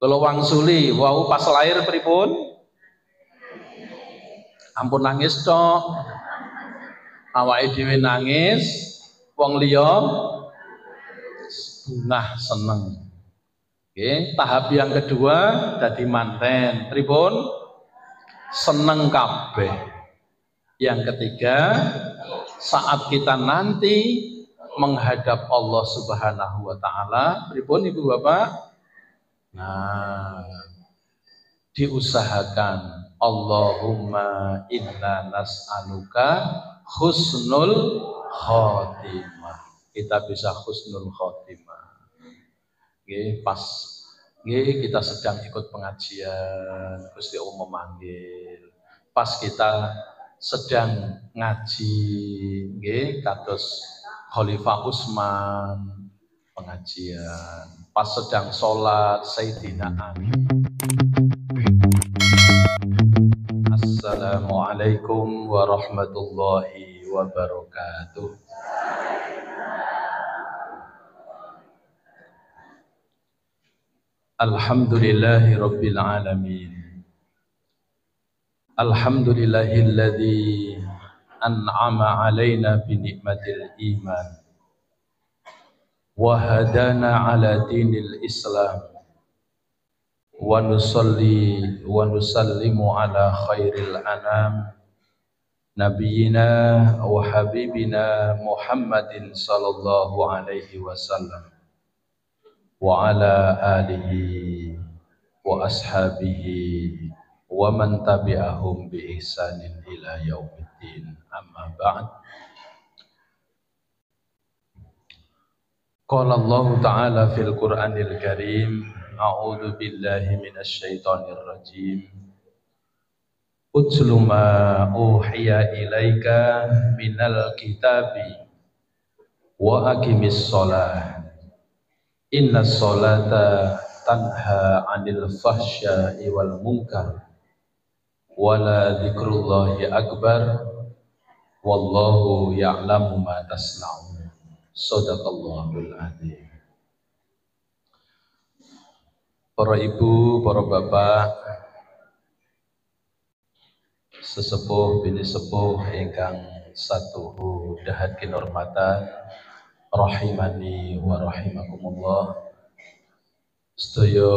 Kalau wangsuli wau pas lahir pripun? Ampun nangis tok. Awake dhewe nangis, wong liya bungah seneng. Oke, tahap yang kedua dadi manten. Pripun? Seneng kabeh. Yang ketiga, saat kita nanti menghadap Allah Subhanahu wa taala, pripun Ibu Bapak? Nah, diusahakan Allahumma inna nas'aluka husnul khotimah. Kita bisa husnul khotimah. Oke, pas kita sedang ikut pengajian, Gusti Allah memanggil. Pas kita sedang ngaji, kados Khalifah Utsman pengajian. Pas sedang sholat Sayyidina Ali. Assalamualaikum warahmatullahi wabarakatuh. Alhamdulillahi rabbil alamin. Alhamdulillahilladzi an'ama alaina bi ni'matil iman wa hadana ala dinil Islam wa nusalli wa nusallimu ala khairil anam nabiyyina wa habibina Muhammadin sallallahu alaihi wasallam wa ala alihi wa ashabihi wa man tabi'ahum bi ihsanin ila yaumiddin. Amma ba'd. Qala Allah Ta'ala fil Qur'anil Karim, a'udzu billahi minasy syaithanir rajim. Utlu ma uhiya ilaika minal kitabi wa aqimis shalah. Inna sholata tanha 'anil fahsya'i wal munkar wala dzikrullahi akbar wallahu ya'lamu ma tasna'un. Shadaqallahul adzim. Para ibu, para bapak, sesepuh bini sepuh ingkang satuhu dahat kinurmatan, rahimani wa rahimakumullah. Sedaya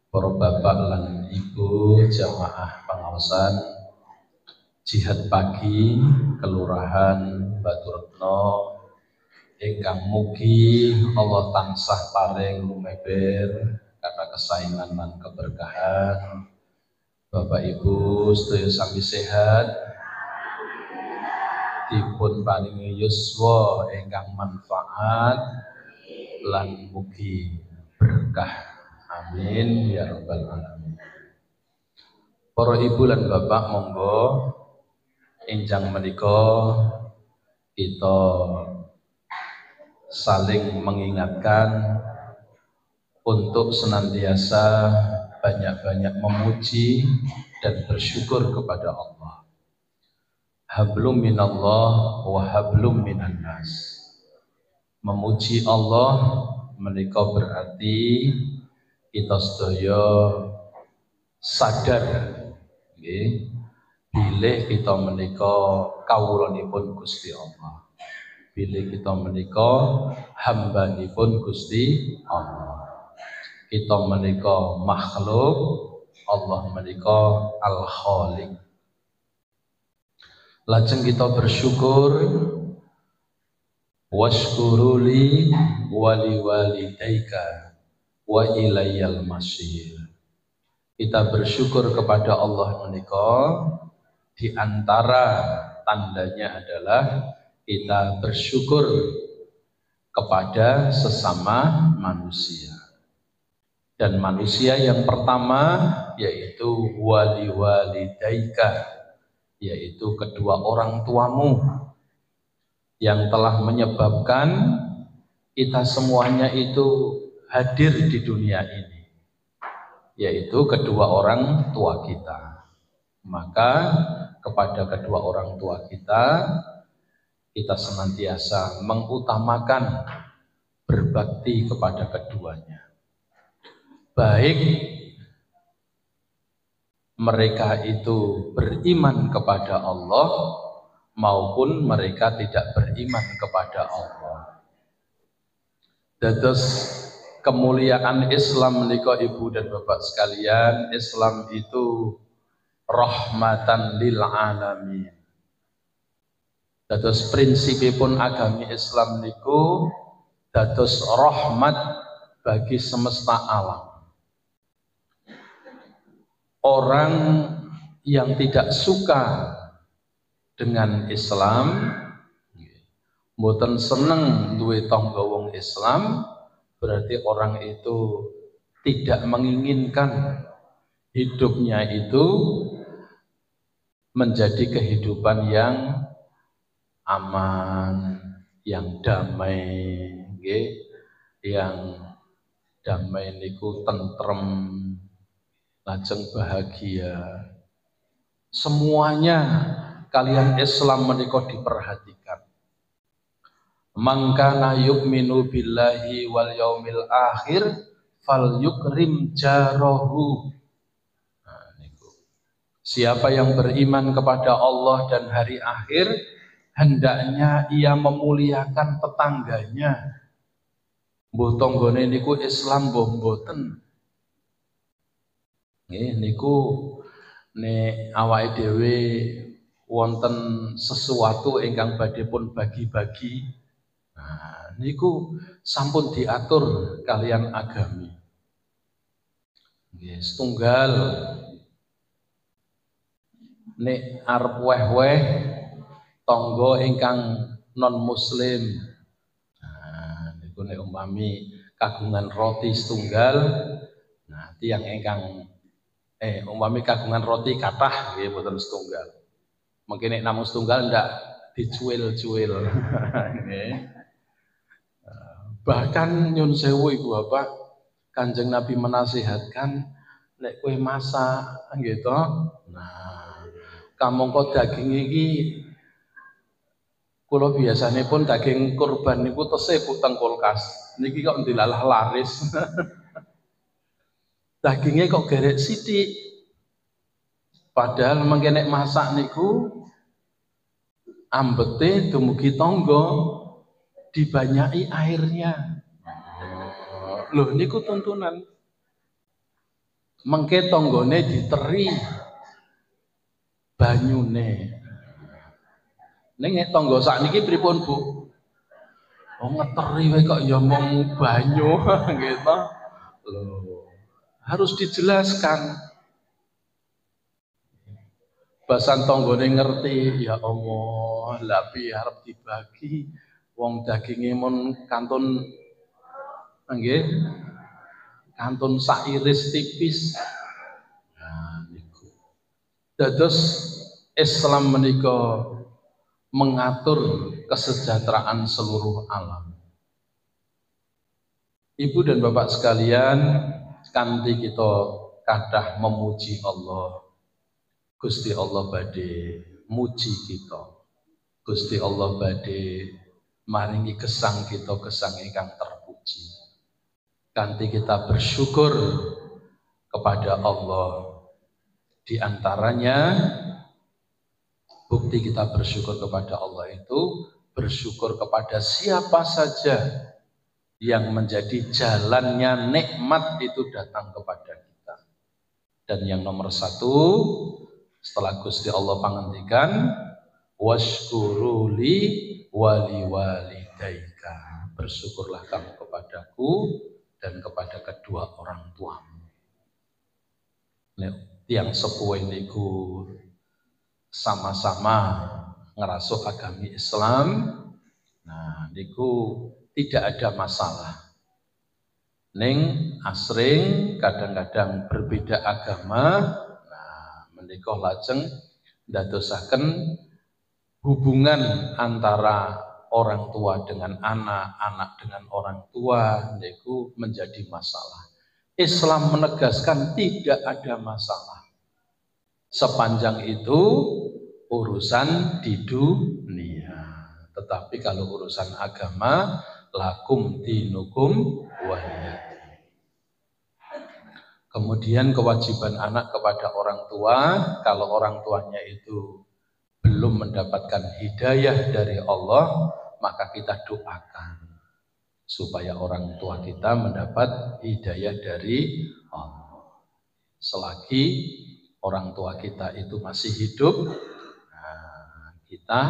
para bapak lan ibu jamaah pangaosan Jihad Pagi Kelurahan Baturetno ingkang mugi Allah tansah paring lumeber karena kesayangan dan keberkahan. Bapak Ibu sedaya sami sehat, dipun paringi yuswa ingkang manfaat lan mugi berkah. Amin ya rabbal alamin. Para ibu lan bapak, monggo enjang menika kita saling mengingatkan untuk senantiasa banyak-banyak memuji dan bersyukur kepada Allah. Hablum minallah wa hablum minan nas. Memuji Allah menika berarti kita sedaya sadar nggih bilih kita menika kawulanipun Gusti Allah. Bilih kita menika hambanipun Gusti Allah. Kita menika makhluk, Allah menika Al-Khaliq. Lajeng kita bersyukur, washkuruli wali walidaika wa ilayyal masir. Kita bersyukur kepada Allah menika, di antara tandanya adalah kita bersyukur kepada sesama manusia. Dan manusia yang pertama yaitu wali walidaika, yaitu kedua orang tuamu yang telah menyebabkan kita semuanya itu hadir di dunia ini, yaitu kedua orang tua kita. Maka kepada kedua orang tua kita senantiasa mengutamakan berbakti kepada keduanya. baik mereka itu beriman kepada Allah maupun mereka tidak beriman kepada Allah. Dados kemuliaan Islam menika Ibu dan Bapak sekalian, Islam itu rahmatan lil alamin. Dados prinsipipun agami Islam niku dados rahmat bagi semesta alam. Orang yang tidak suka dengan Islam, mboten seneng duwe tangga wong Islam, berarti orang itu tidak menginginkan hidupnya itu menjadi kehidupan yang aman, yang damai, yang damai niku tentrem, lajeng bahagia. Semuanya kalian Islam menika diperhatikan. Man kana yu'minu billahi wal yaumil akhir fal yukrim jarahu. Nah, niku. Siapa yang beriman kepada Allah dan hari akhir, hendaknya ia memuliakan tetangganya. Mbuh tanggane niku Islam mbuh mboten. Nggih niku nek awake dhewe wonten sesuatu ingkang badhe pun bagi-bagi. Nah, niku sampun diatur kalian agami. Nggih, setunggal nek arep weh-weh tangga ingkang non muslim. Nah, niku nek umpami kagungan roti setunggal, nah tiyang ingkang umpami kagungan roti kathah nggih boten setunggal. Mungkin nek namung setunggal ndak dicuil-cuil. Nggih. Bahkan nyun sewu Ibu Bapak, Kanjeng Nabi menasihatkan nek kowe masak nggih to. Nah, kamangka daging iki kula biasane pun daging kurban niku tesih teng kulkas. Niki kok dilalah laris. Dagingnya kok gerek sithik. Padahal mengke nek masak niku ambete dumugi tangga dibanyaki airnya. Loh niku tuntunan. Mengke tanggane diteri banyune. Ning nek tangga sakniki pripun, Bu? Oh ngeteri wae kok ya mung banyu gitu. Loh, harus dijelaskan. Basan tanggane ngerti, ya Allah, lapi arep dibagi. Wong daginge mun kantun nggih kantun sairis tipis. Nah niku. Dados Islam menika mengatur kesejahteraan seluruh alam. Ibu dan Bapak sekalian, kanthi kita kathah memuji Allah. Gusti Allah badhe muji kita. Gusti Allah badhe maringi gesang kita gesang ingkang terpuji. Kanthi kita bersyukur kepada Allah. Di antaranya bukti kita bersyukur kepada Allah itu bersyukur kepada siapa saja yang menjadi jalannya nikmat itu datang kepada kita. Dan yang nomor satu, setelah Gusti Allah pangandikan, washkuruli wali walidaika, bersyukurlah kamu kepadaku dan kepada kedua orang tuamu. Tiang sepuh niku sama-sama ngerasuk agami Islam. Nah niku tidak ada masalah. Ning asring kadang-kadang berbeda agama. Nah menika lajeng ndadosaken hubungan antara orang tua dengan anak, anak dengan orang tua niku menjadi masalah. Islam menegaskan tidak ada masalah. Sepanjang itu urusan di dunia. Tetapi kalau urusan agama, lakum dinukum waliyadin. Kemudian kewajiban anak kepada orang tua, kalau orang tuanya itu belum mendapatkan hidayah dari Allah, maka kita doakan supaya orang tua kita mendapat hidayah dari Allah. Selagi orang tua kita itu masih hidup, kita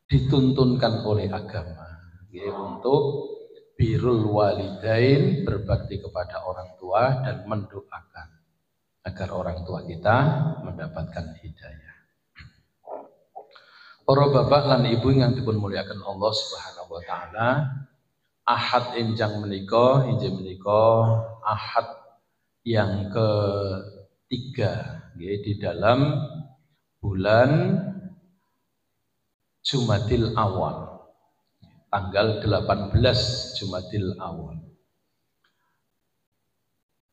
dituntunkan oleh agama untuk birrul walidain, berbakti kepada orang tua dan mendoakan agar orang tua kita mendapatkan hidayah. Para bapak lan ibu yang dipun muliakan Allah Subhanahu wa taala, Ahad enjang menika injih menika Ahad yang ketiga di dalam bulan Jumadil Awal, tanggal 18 Jumadil Awal.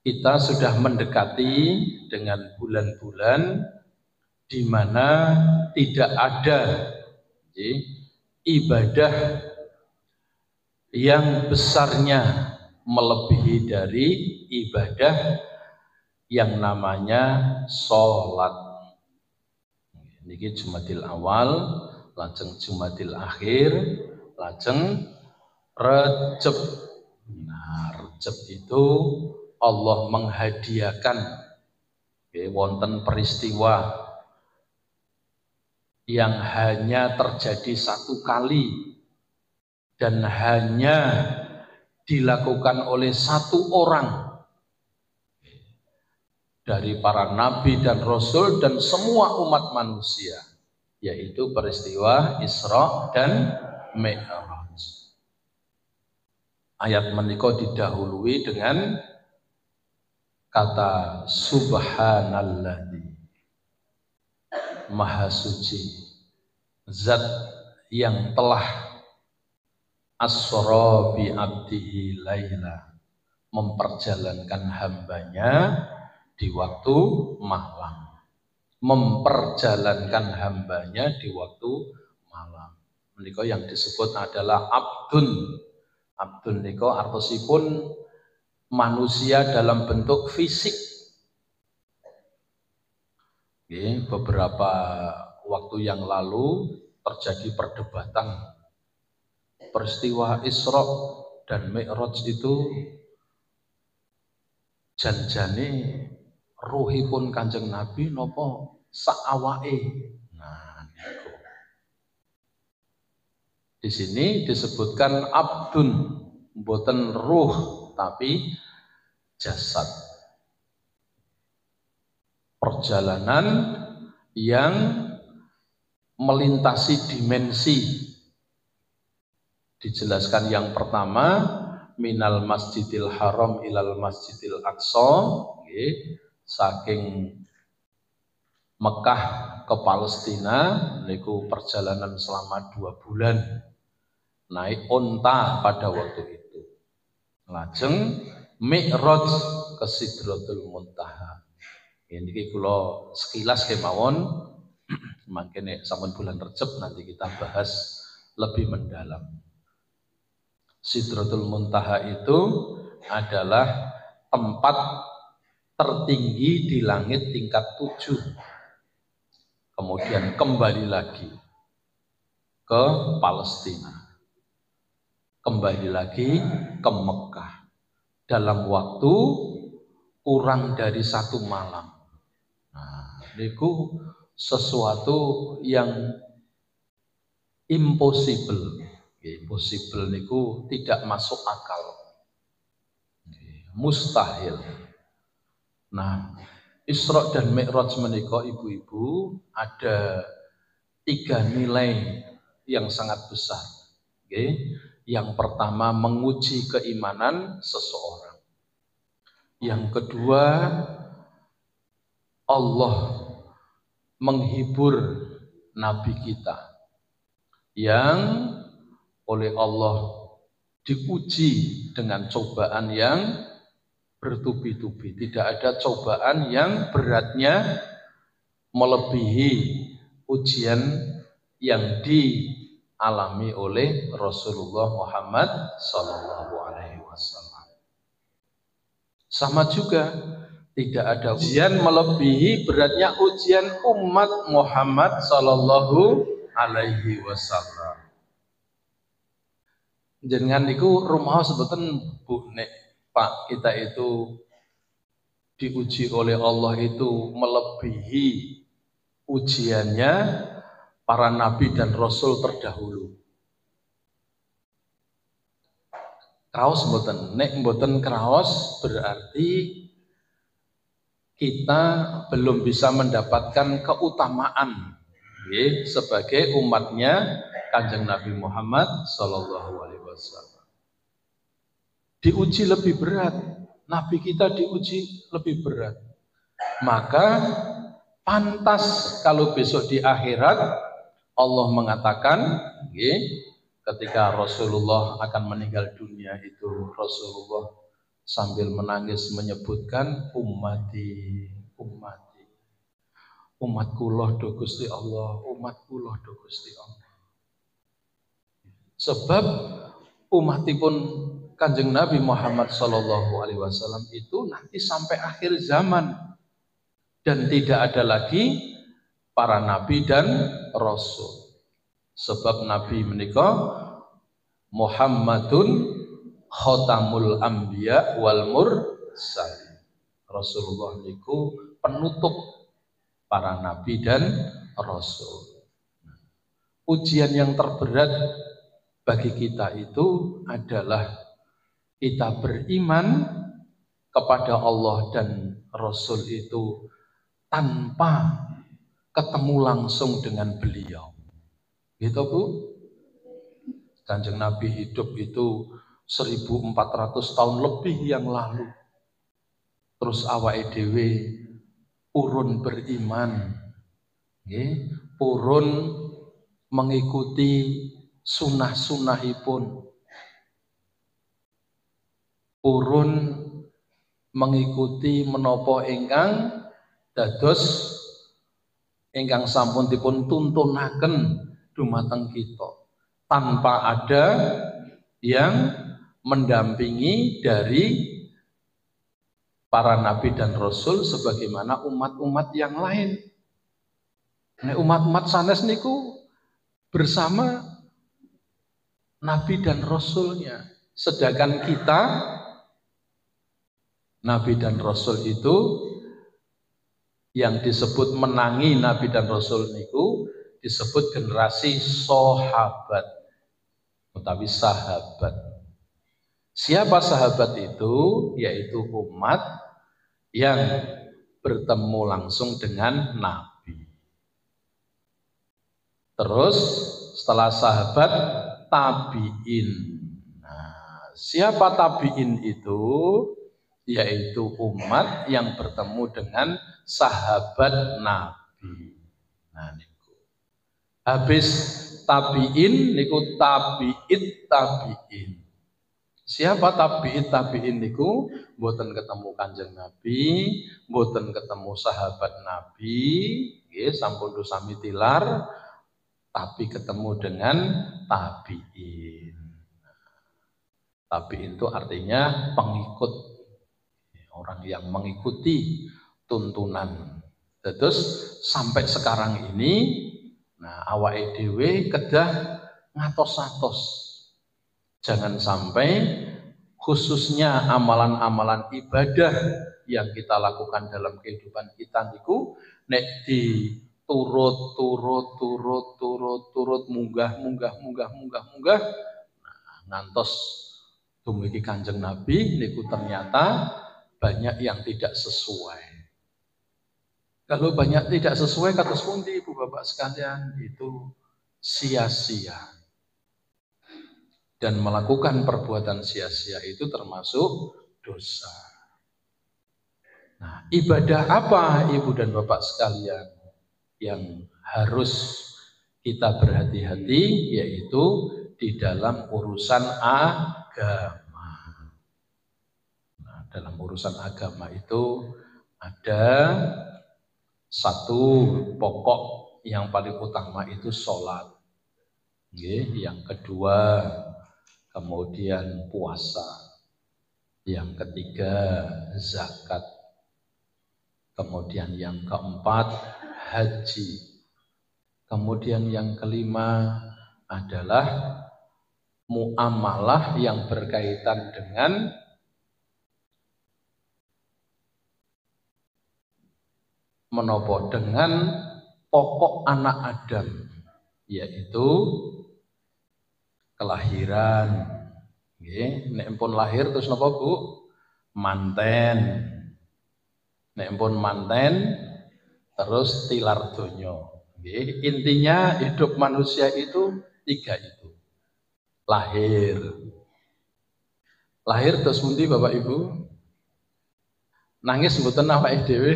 Kita sudah mendekati dengan bulan-bulan di mana tidak ada ibadah yang besarnya melebihi dari ibadah yang namanya sholat. Niki Jumadil Awal, lajeng Jumadil Akhir, lajeng Rejab. Nah, Rejab itu Allah menghadiahkan wonten peristiwa yang hanya terjadi satu kali dan hanya dilakukan oleh satu orang dari para nabi dan rasul dan semua umat manusia, yaitu peristiwa Isra dan Mi'raj. Ayat menika didahului dengan kata subhanalladzi, maha suci zat yang telah asra bi abdihi laila, memperjalankan hambanya di waktu malam, memperjalankan hambanya di waktu malam. Menika yang disebut adalah abdun. Abdun menika artosipun manusia dalam bentuk fisik. Beberapa waktu yang lalu terjadi perdebatan peristiwa Isra dan Mi'raj itu janjane ruhipun Kanjeng Nabi nopo saawake. Nah, niku. Di sini disebutkan abdun, mboten ruh tapi jasad. Perjalanan yang melintasi dimensi. Dijelaskan yang pertama, minal masjidil haram ilal masjidil aqsa, saking Mekah ke Palestina, niku perjalanan selama 2 bulan, naik onta pada waktu itu. Lajeng Mi'raj ke Sidratul Muntaha. Ini kula sekilas kemawon, mangkene sampun bulan Rejab nanti kita bahas lebih mendalam. Sidratul Muntaha itu adalah tempat tertinggi di langit tingkat 7. Kemudian kembali lagi ke Palestina, kembali lagi ke Mekah dalam waktu kurang dari 1 malam. Nah, niku sesuatu yang impossible. Impossible niku tidak masuk akal, mustahil. Nah, Isra dan Mi'raj menika ibu-ibu ada 3 nilai yang sangat besar. Yang pertama menguji keimanan seseorang. Yang kedua Allah menghibur Nabi kita yang oleh Allah diuji dengan cobaan yang bertubi-tubi. Tidak ada cobaan yang beratnya melebihi ujian yang dialami oleh Rasulullah Muhammad Sallallahu Alaihi Wasallam. Sama juga, tidak ada ujian melebihi beratnya ujian umat Muhammad Sallallahu Alaihi Wasallam. Jenengan niku rumah sebeten Bu nek Pak kita itu diuji oleh Allah itu melebihi ujiannya para nabi dan rasul terdahulu. Kraos mboten, nek mboten kraos berarti kita belum bisa mendapatkan keutamaan sebagai umatnya Kanjeng Nabi Muhammad Sallallahu Alaihi Wasallam. Diuji lebih berat, Nabi kita diuji lebih berat. Maka pantas kalau besok di akhirat Allah mengatakan, ketika Rasulullah akan meninggal dunia itu Rasulullah sambil menangis menyebutkan ummati, umatku loh do Gusti Allah, umatku loh do Gusti Allah. Sebab umatipun Kanjeng Nabi Muhammad Sallallahu Alaihi Wasallam itu nanti sampai akhir zaman dan tidak ada lagi para nabi dan rasul. Sebab Nabi menikah Muhammadun Khotamul Anbiya wal Mursalin. Rasulullah niku penutup para nabi dan rasul. Ujian yang terberat bagi kita itu adalah kita beriman kepada Allah dan Rasul itu tanpa ketemu langsung dengan beliau. Gitu Bu? Kanjeng Nabi hidup itu 1400 tahun lebih yang lalu. Terus awake dhewe purun beriman. Purun mengikuti sunah-sunahipun. Purun mengikuti menapa ingkang dados ingkang sampun dipun tuntunaken dumateng kita tanpa ada yang mendampingi dari para nabi dan rasul sebagaimana umat-umat yang lain. Nah, umat-umat sanes niku bersama nabi dan rasulnya, sedangkan kita nabi dan rasul itu yang disebut menangi nabi dan rasul niku disebut generasi sahabat utawi sahabat. Siapa sahabat itu? Yaitu umat yang bertemu langsung dengan nabi. Terus setelah sahabat tabi'in. Nah, siapa tabi'in itu? Yaitu umat yang bertemu dengan sahabat Nabi. Nah, niku. Habis tabi'in niku tabi'it tabi'in. Siapa tabi'in niku? Mboten ketemu Kanjeng Nabi, mboten ketemu sahabat Nabi, nggih sampun sami tilar, tapi ketemu dengan tabi'in. Tabi'in itu artinya pengikut, orang yang mengikuti tuntunan. Terus sampai sekarang ini, nah awake dhewe kedah ngatos-atos. Jangan sampai khususnya amalan-amalan ibadah yang kita lakukan dalam kehidupan kita niku nek di turut munggah ngantos dumugi Kanjeng Nabi niku ternyata banyak yang tidak sesuai. Kalau banyak tidak sesuai kados pundi Ibu Bapak sekalian, itu sia-sia. Dan melakukan perbuatan sia-sia itu termasuk dosa. Nah, ibadah apa Ibu dan Bapak sekalian yang harus kita berhati-hati, yaitu di dalam urusan agama. Nah, dalam urusan agama itu ada satu pokok yang paling utama itu sholat. Yang kedua kemudian puasa. Yang ketiga zakat. Kemudian yang keempat haji. Kemudian yang kelima adalah muamalah yang berkaitan dengan menopo dengan pokok anak Adam, yaitu kelahiran. Nek pun lahir terus napa Bu? Manten. Nek pun manten terus tilar donya. Intinya hidup manusia itu tiga itu. Lahir. Lahir terus pundi Bapak Ibu? Nangis mboten awake dhewe.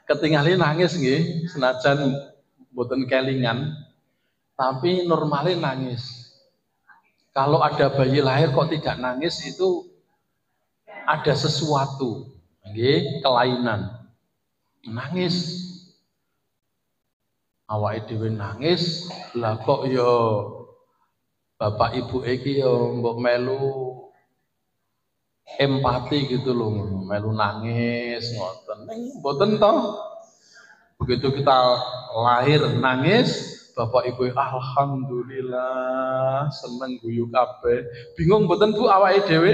Ketingali nangis nggih, senajan mboten kelingan, tapi normalnya nangis. Kalau ada bayi lahir kok tidak nangis itu ada sesuatu, nggih, kelainan. Nangis. Awake dhewe nangis, lah kok yo bapak ibu iki yo mbok melu empati gitu loh, melu nangis ngoten. Mboten toh. Begitu kita lahir nangis, bapak ibu alhamdulillah seneng guyu kabeh. Bingung mboten Bu awake dhewe?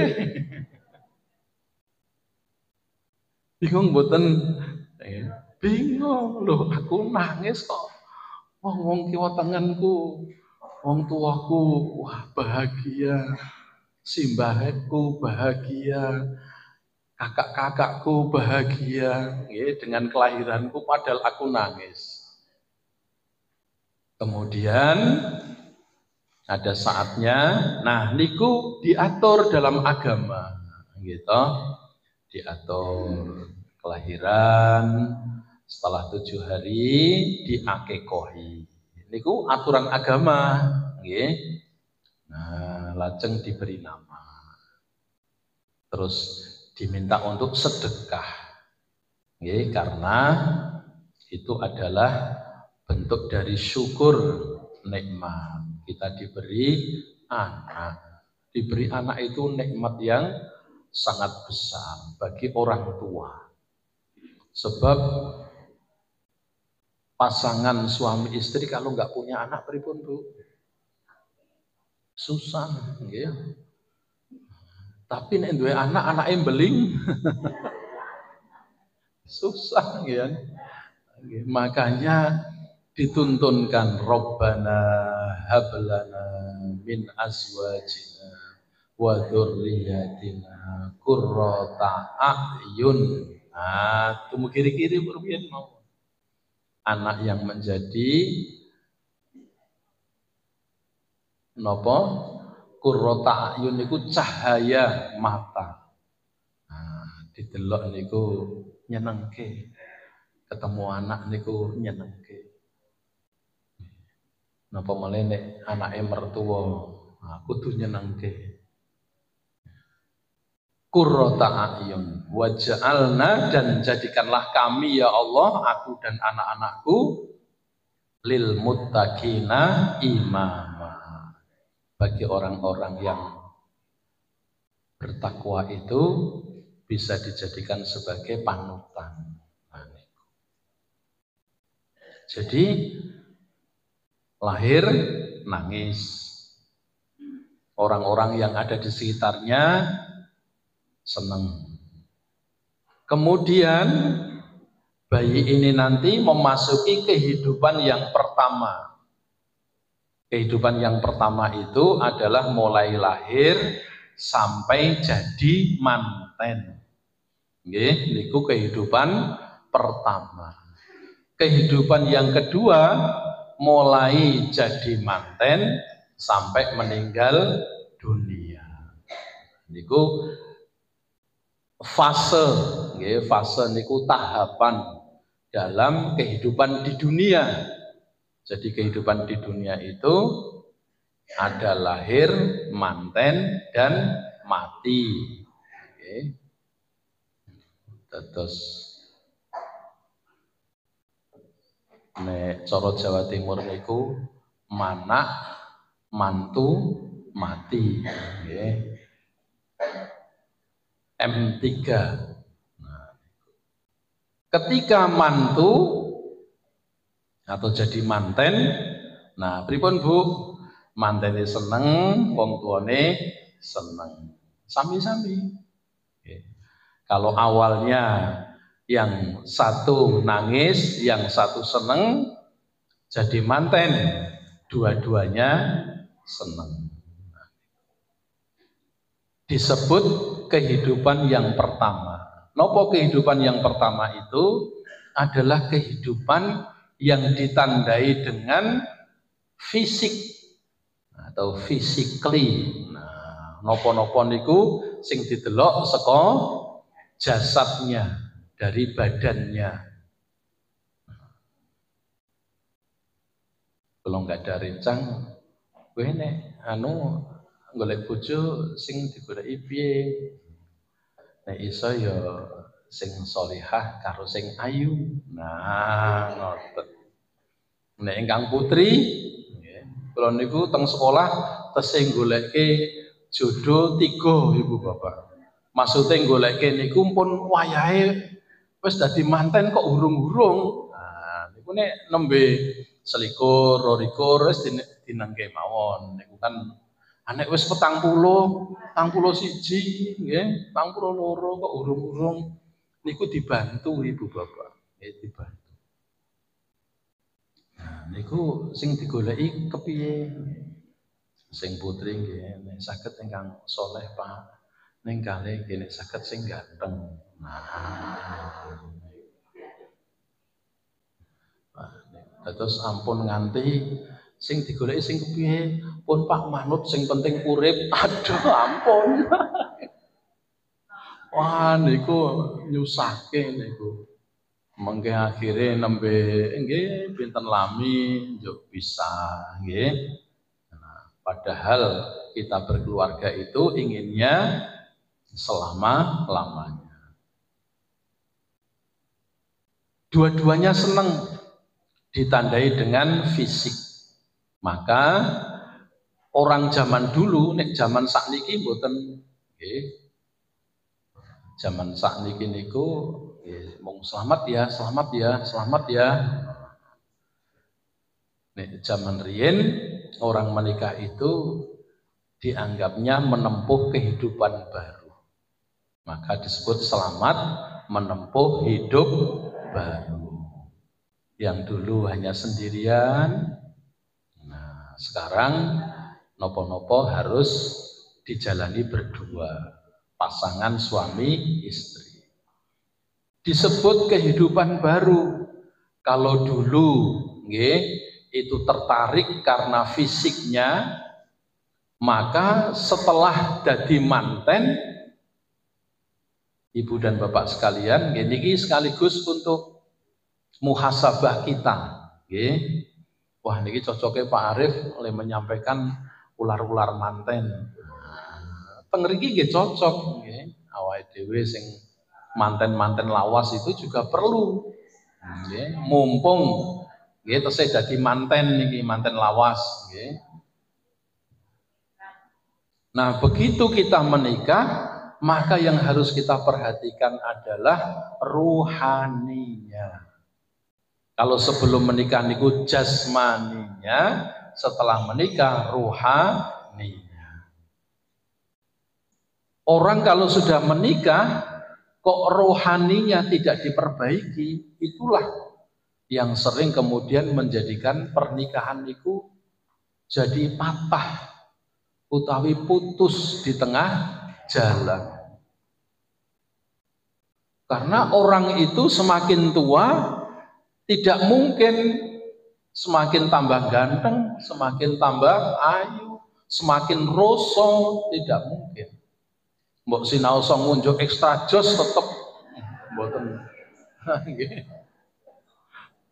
Bingung mboten? Bingung loh, aku nangis kok. Wong kiwa tengenku, wong tuaku, wah bahagia, simbahku bahagia, kakak-kakakku bahagia, dengan kelahiranku padahal aku nangis. Kemudian ada saatnya, nah niku diatur dalam agama, gitu, diatur kelahiran. Setelah 7 hari diakekohi. Niku aturan agama, nggih. Nah, lajeng diberi nama. Terus diminta untuk sedekah. Nggih, karena itu adalah bentuk dari syukur nikmat. Kita diberi anak. Diberi anak itu nikmat yang sangat besar bagi orang tua. Sebab pasangan suami istri kalau nggak punya anak pripun Bu? Susah, ya. Tapi nek duwe anak, anake beling. Susah, ya. Makanya dituntunkan Rabbana hablana min azwajina wa dzurriyyatina qurrata a'yun. Nah, temu kiri-kiri rumiyin mau. Anak yang menjadi napa? Qurrata a'yun niku cahaya mata. Nah, didelok niku nyenengke. Ketemu anak niku nyenengke. Napa malih nek anake mertua, nah, kudu nyenengke. Qurrata a'yun waj'alna, dan jadikanlah kami ya Allah, aku dan anak-anakku, lil muttaqina imama, bagi orang-orang yang bertakwa itu bisa dijadikan sebagai panutan. Jadi lahir nangis, orang-orang yang ada di sekitarnya senang. Kemudian bayi ini nanti memasuki kehidupan yang pertama. Kehidupan yang pertama itu adalah mulai lahir sampai jadi manten. Nggih, niku kehidupan pertama. Kehidupan yang kedua mulai jadi manten sampai meninggal dunia. Niku fase, nggih, fase niku tahapan dalam kehidupan di dunia. Jadi kehidupan di dunia itu ada lahir, manten, dan mati. Okay. Terus nek cara Jawa Timur niku manak, mantu, mati. Okay. M3. Nah, ketika mantu atau jadi manten, nah pripun Bu? Mantene seneng, wong tuane seneng. Sami-sami. Kalau awalnya yang satu nangis, yang satu seneng, jadi manten, dua-duanya seneng. Disebut kehidupan yang pertama. Nopo kehidupan yang pertama itu adalah kehidupan yang ditandai dengan fisik atau physically. Nah, nopo-nopo niku sing didelok saka jasadnya, dari badannya. Kalau nggak ada rencang, kowe nek golek bojo sing digoleki piye? Nek iso ya sing sholihah karo sing ayu. Nah, ngoten. Nek ingkang putri, kula niku teng sekolah tesih goleke jodoh 3 Ibu Bapak. Maksudnya goleke niku pun wayahe wis dadi manten kok urung-urung. Nah, niku nek nembe 21, 22 wis dinengke mawon. Niku kan anek wis 40, 41 nggih, 42 kok urung-urung niku dibantu Ibu Bapak. Nggih dibantu. Nah, niku sing digoleki kepiye? Sing putri nggih nek saged ingkang saleh Pak. Ning kalih nggih nek saged sing ganteng. Nah. Terus ampun nganti sing digoleki sing kepiye? Pun Pak manut sing penting urip. Aduh ampun. Wah niku nyusahke niku. Mengke akhire nembe nggih pinten lami njuk bisa nggih. Nah, padahal kita berkeluarga itu inginnya selama-lamanya. Dua-duanya senang, ditandai dengan fisik. Maka orang zaman dulu nek zaman sakniki mboten nggih. Zaman sakniki niku mong selamat ya, selamat ya, selamat ya. Nek zaman riyen orang menikah itu dianggapnya menempuh kehidupan baru. Maka disebut selamat menempuh hidup baru. Yang dulu hanya sendirian, nah sekarang nopo-nopo harus dijalani berdua, pasangan suami istri. Disebut kehidupan baru. Kalau dulu nggih, itu tertarik karena fisiknya, maka setelah dadi manten, Ibu dan Bapak sekalian, niki sekaligus untuk muhasabah kita, nggih. Wah niki cocoknya Pak Arif oleh menyampaikan ular-ular manten. Teng mriki nggih cocok, nggih. Awake dhewe sing manten-manten lawas itu juga perlu, nggih. Mumpung nggih tesih dadi manten niki, manten lawas, nggih. Nah, begitu kita menikah, maka yang harus kita perhatikan adalah ruhaninya. Kalau sebelum menikah niku jasmaninya, setelah menikah ruhaninya. Orang kalau sudah menikah kok rohaninya tidak diperbaiki, itulah yang sering kemudian menjadikan pernikahan niku jadi patah utawi putus di tengah jalan. Karena orang itu semakin tua tidak mungkin semakin tambah ganteng, semakin tambah ayu, semakin roso, tidak mungkin. Mbok sinaosa ngunjuk ekstra jos tetep mboten. Nggih.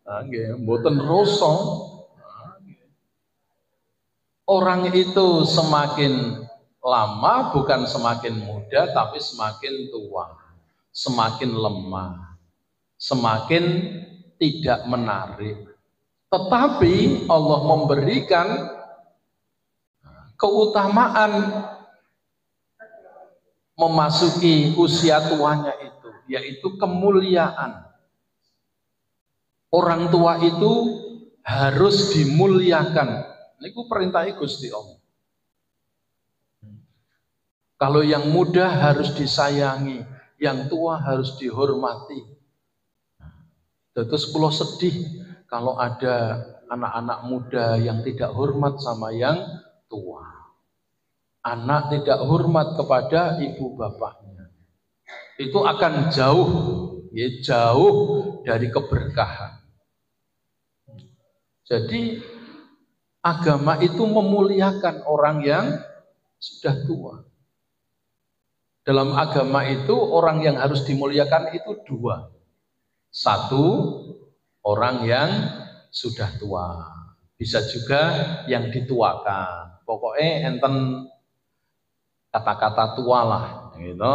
Nggih, mboten roso. Orang itu semakin lama bukan semakin muda tapi semakin tua, semakin lemah, semakin tidak menarik. Tetapi Allah memberikan keutamaan memasuki usia tuanya itu, yaitu kemuliaan. Orang tua itu harus dimuliakan. Ini perintah Gusti Allah. Kalau yang muda harus disayangi, yang tua harus dihormati. Terus kula sedih kalau ada anak-anak muda yang tidak hormat sama yang tua. Anak tidak hormat kepada ibu bapaknya, itu akan jauh, ya, jauh dari keberkahan. Jadi agama itu memuliakan orang yang sudah tua. Dalam agama itu orang yang harus dimuliakan itu dua. Satu, orang yang sudah tua. Bisa juga yang dituakan. Pokoknya enten kata-kata tua lah, gitu,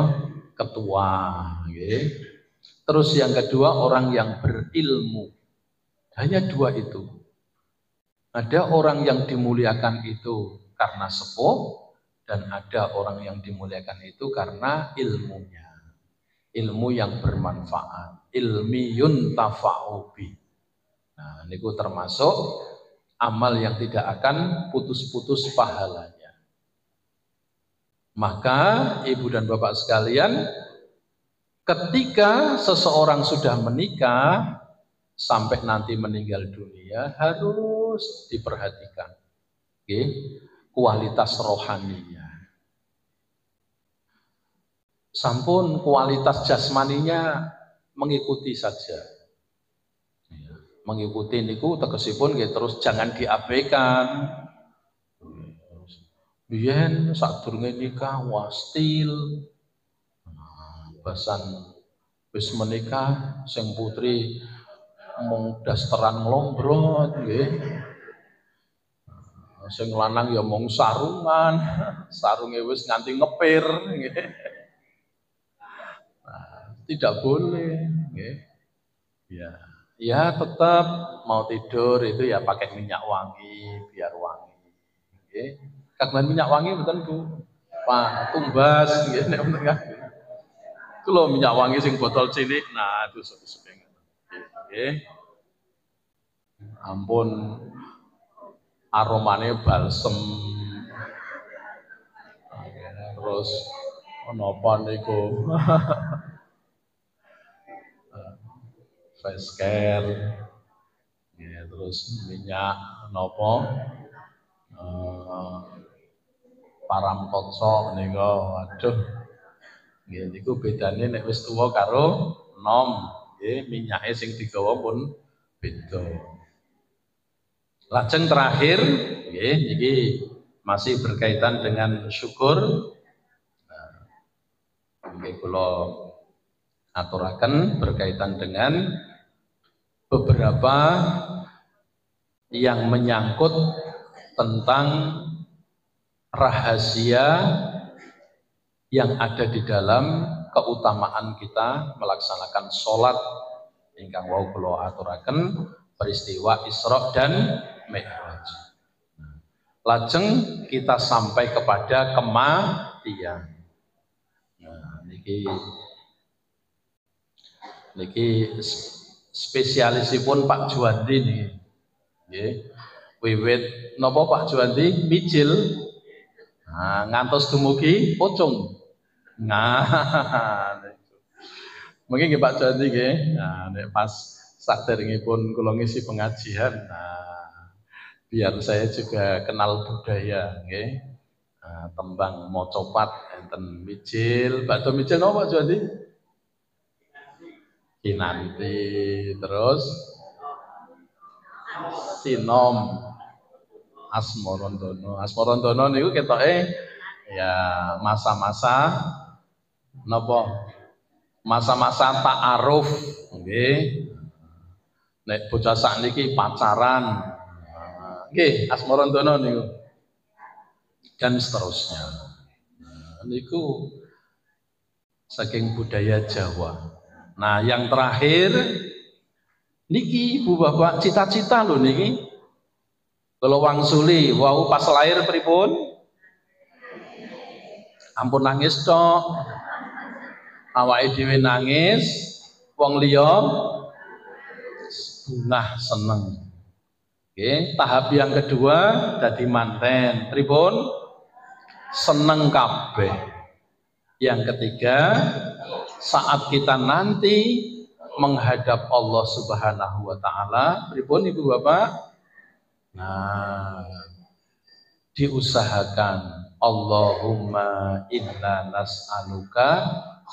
ketua. Gitu. Terus yang kedua orang yang berilmu. Hanya dua itu. Ada orang yang dimuliakan itu karena sepuh, dan ada orang yang dimuliakan itu karena ilmunya. Ilmu yang bermanfaat. Ilmiyun tafa'ubi. Nah, ini termasuk amal yang tidak akan putus-putus pahalanya. Maka ibu dan bapak sekalian, ketika seseorang sudah menikah sampai nanti meninggal dunia harus diperhatikan, kualitas rohaninya. Sampun kualitas jasmaninya mengikuti saja. Mengikuti niku tegesipun terus jangan diabaikan. Biyen sadurunge nikah wastil. Basan wis menikah sing putri mung dasteran nglombrot nggih. Sing lanang ya mung sarungan, sarunge wis nganti ngepir nggih. Tidak boleh nggih. Ya tetap mau tidur itu ya pakai minyak wangi biar wangi nggih. Kagungan minyak wangi mboten Bu? Pak tumbas nggih nek mboten kagem. Ku lho minyak wangi sing botol cilik. Nah, itu sepeng. Nggih. Ampun aromane balsem. Terus napa niku? Face care. Ya, terus minyak napa? Param kocok nika, waduh. Nggih niku bedane nek wis tuwa karo nom, nggih minyake sing digawa pun beda. Lajeng terakhir nggih niki masih berkaitan dengan syukur. Nggih kula aturaken berkaitan dengan beberapa yang menyangkut tentang rahasia yang ada di dalam keutamaan kita melaksanakan sholat ingkang wau kula aturaken peristiwa Isra dan Mi'raj. Lajeng kita sampai kepada kematian. Nah, niki spesialisipun Pak Juwandi niki. Nggih. Wiwit napa Pak Juwandi mijil. Nah, ngantos dumugi pocong. Nah, mungkin Pak Juwandi nggih. Nah, nek pas saderengipun kula ngisi pengajian, nah, biar saya juga kenal budaya nggih. Nah, tembang mocopat enten mijil, bakso mijil napa Pak Juwandi? Kinanti, terus sinom, asmorondono. Asmorondono niku ketoke ya masa-masa napa? Masa-masa ta'aruf nggih. Nek bocah sakniki pacaran. Nggih, asmorondono niku. Dan seterusnya. Niku saking budaya Jawa. Nah, yang terakhir niki Ibu Bapak cita-cita lho niki. Kalau wangsuli wau pas lahir pripun? Ampun nangis tok. Awake dhewe nangis, wong liya bungah seneng. Oke, tahap yang kedua dadi manten. Pripun? Seneng kabeh. Yang ketiga, saat kita nanti menghadap Allah Subhanahu wa taala, pripun Ibu Bapak? Nah, diusahakan Allahumma inna nas'aluka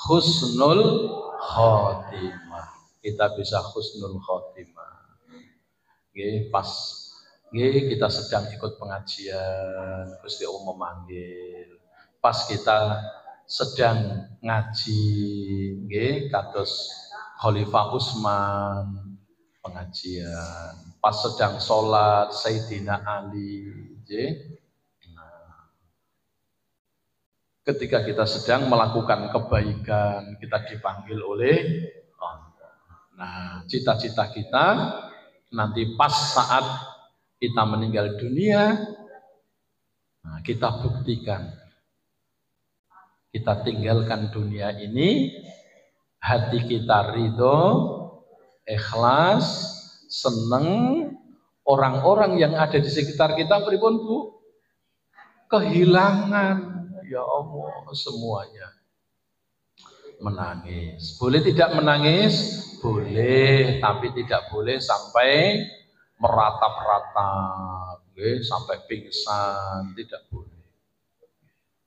husnul khotimah. Kita bisa husnul khotimah. Oke, pas kita sedang ikut pengajian, Gusti Allah memanggil. Pas kita sedang ngaji, kados Khalifah Utsman pengajian. Pas sedang sholat Sayyidina Ali, ketika kita sedang melakukan kebaikan, kita dipanggil oleh Allah. Nah, cita-cita kita nanti pas saat kita meninggal dunia, nah, kita buktikan. Kita tinggalkan dunia ini, hati kita ridho, ikhlas, seneng. Orang-orang yang ada di sekitar kita pripun Bu? Kehilangan. Ya Allah, semuanya menangis. Boleh tidak menangis? Boleh, tapi tidak boleh sampai meratap-ratap, sampai pingsan, tidak boleh.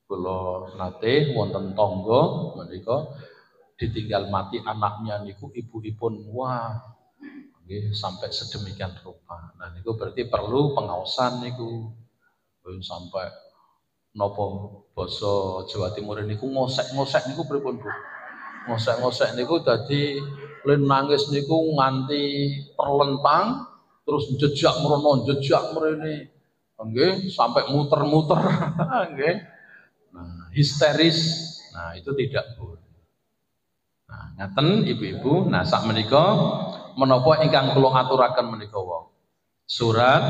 Kalau nate wonten tonggo menika ditinggal mati anaknya niku ibu-ipun, wah, sampai sedemikian rupa. Nah niku berarti perlu pengawasan niku, sampai nopo basa Jawa Timur niku ngosek-ngosek niku pripun Bu? Ngosek-ngosek niku dadi len nangis niku nganti terlentang terus jejak mrono jejak mrene. Nggih, sampai muter-muter nggih. Nah, histeris. Nah, itu tidak boleh. Nah, ngaten ibu-ibu, nah sak menika menapa ingkang kula aturaken menika wau. Surat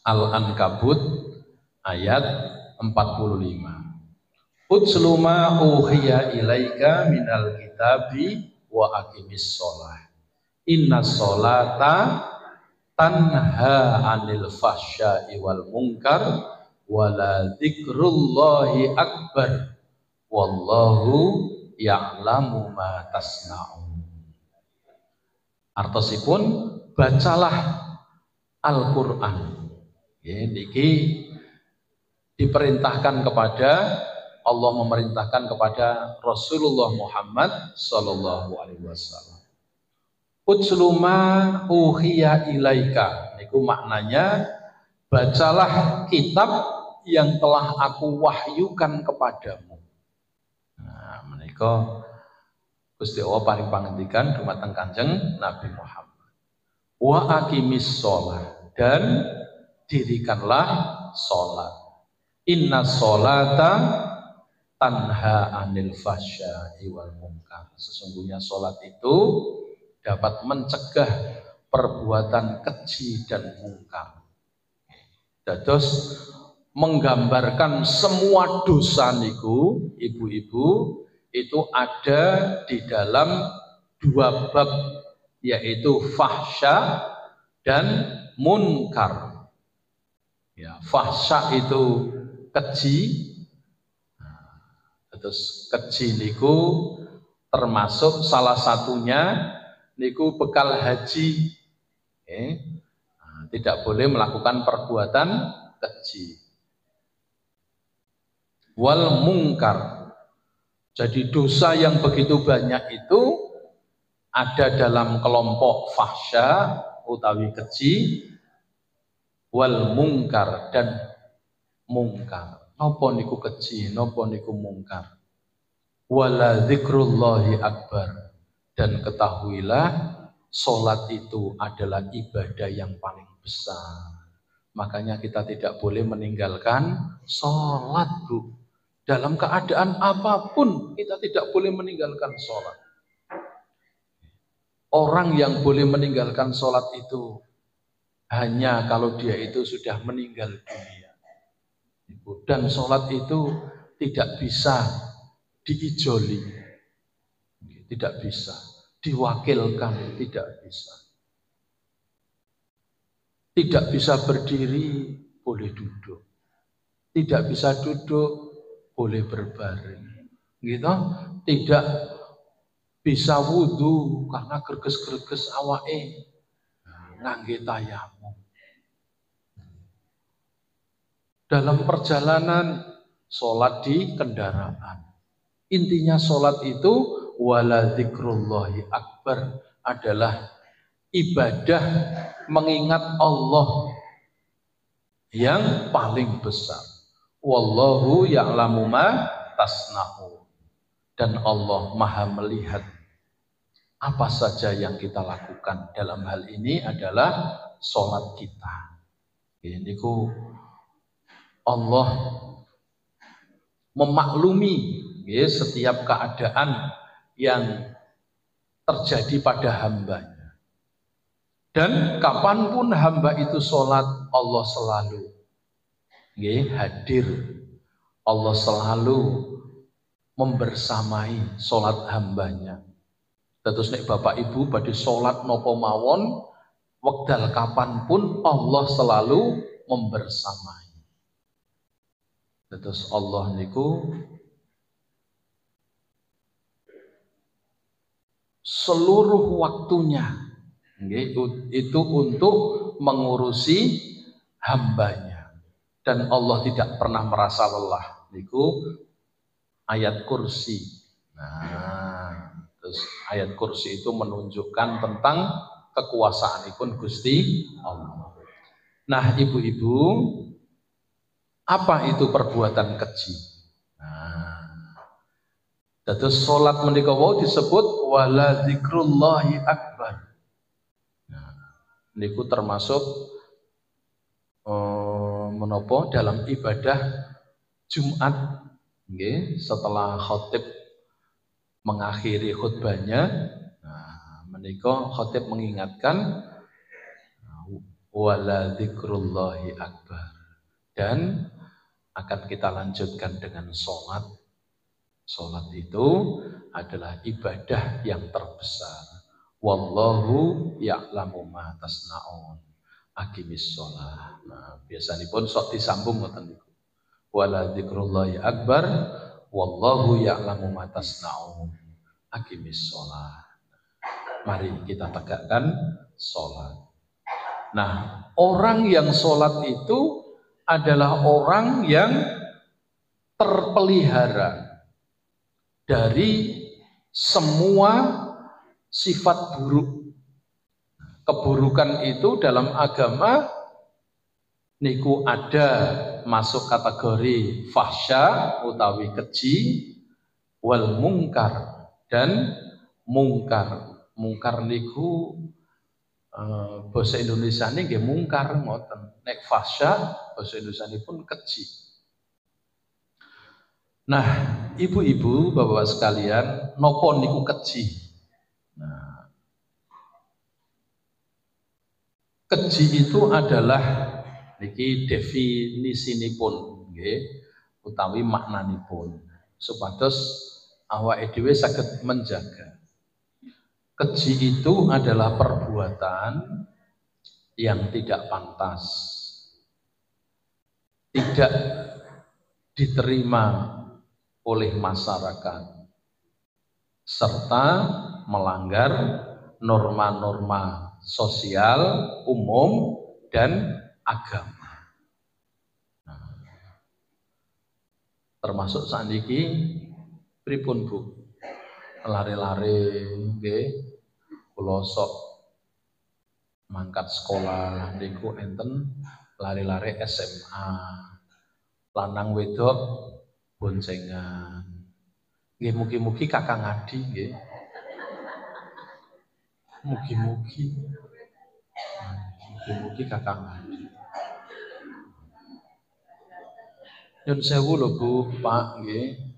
Al-Ankabut ayat 45. Utslu ma uhiya ilaika minal kitabi wa aqimis shalah. Inna sholata tanha 'anil fahsya'i wal munkar wala dzikrullahi akbar wallahu ya'lamu ma tasna'un. Artosipun bacalah Al-Qur'an. Niki diperintahkan kepada Allah, memerintahkan kepada Rasulullah Muhammad sallallahu alaihi wasallam. Utslu ma uhiya ilaika. Niku maknanya bacalah kitab yang telah aku wahyukan kepadamu. Nah, menika Gusti Allah paring pangandikan dumateng Kanjeng Nabi Muhammad. Wa aqimis shalah, dan dirikanlah salat. Inna sholata tanha 'anil fahsya'i wal munkar. Sesungguhnya salat itu dapat mencegah perbuatan keji dan mungkar. Dados menggambarkan semua dosa niku ibu-ibu itu ada di dalam dua bab, yaitu fahsya dan munkar. Ya, fahsya itu keji. Terus keji niku termasuk salah satunya niku bekal haji. Tidak boleh melakukan perbuatan keji. Wal munkar. Jadi dosa yang begitu banyak itu ada dalam kelompok fahsya utawi keji, wal munkar, dan mungkar. Napa niku keji, napa niku mungkar. Wala dzikrullahi akbar. Dan ketahuilah salat itu adalah ibadah yang paling besar. Makanya kita tidak boleh meninggalkan salat, Bu. Dalam keadaan apapun kita tidak boleh meninggalkan salat. Orang yang boleh meninggalkan salat itu hanya kalau dia itu sudah meninggal dunia. Dan sholat itu tidak bisa diijoli, tidak bisa diwakilkan, tidak bisa. Tidak bisa berdiri, boleh duduk. Tidak bisa duduk, boleh berbaring. Gitu? Tidak bisa wudhu karena greges-greges awake ngangge tayamum. Dalam perjalanan, sholat di kendaraan. Intinya sholat itu wala dzikrullahi akbar, adalah ibadah mengingat Allah yang paling besar. Wallahu ya'lamu ma tasna'un. Dan Allah maha melihat apa saja yang kita lakukan. Dalam hal ini adalah sholat kita. Ini ku Allah memaklumi setiap keadaan yang terjadi pada hambanya. Dan kapanpun hamba itu sholat, Allah selalu hadir. Allah selalu membersamai sholat hambanya. Terus nek bapak ibu badhe sholat nopo mawon, wekdal kapanpun Allah selalu membersamai. Terus Allah niku seluruh waktunya itu untuk mengurusi hambanya, dan Allah tidak pernah merasa lelah. Niku ayat kursi. Nah, terus ayat kursi itu menunjukkan tentang kekuasaanipun Gusti Allah. Nah, ibu-ibu, apa itu perbuatan keji? Nah, terus sholat menika wau disebut wala dzikrullahi akbar. Nah, niku termasuk menapa dalam ibadah Jumat, setelah khatib mengakhiri khutbahnya. Nah, menika khatib mengingatkan wala dzikrullahi akbar, dan akan kita lanjutkan dengan sholat. Sholat itu adalah ibadah yang terbesar. Wallahu ya'lamu ma tasna'un. Aqimis sholat. Nah, biasanya pun sok disambung ngoten niku. Wala dzikrullahi akbar, wallahu ya'lamu ma tasna'un. Aqimis sholat. Mari kita tegakkan sholat. Nah, orang yang sholat itu adalah orang yang terpelihara dari semua sifat buruk. Keburukan itu dalam agama niku ada masuk kategori fahsya utawi keji, wal mungkar, dan mungkar. Mungkar niku bahasa Indonesia ini nggih mungkar ngoten. Nek fahsya bahasa Indonesia ini pun keji. Nah, ibu-ibu, bapak-bapak sekalian, nopo niku keji. Nah, keji itu adalah niki definisinipun nggih utawi maknanipun supados awake dhewe saged menjaga. Keji itu adalah perbuatan yang tidak pantas, tidak diterima oleh masyarakat, serta melanggar norma-norma sosial, umum, dan agama. Nah, termasuk saniki pripun Bu? Lari-lari nggih kula sok mangkat sekolah niku enten lari-lari SMA. Lanang wedok boncengan. Nggih mugi-mugi Kakang Adi nggih. Mugi-mugi Kakang Adi. Nyun sewu lho Bu, Pak nggih.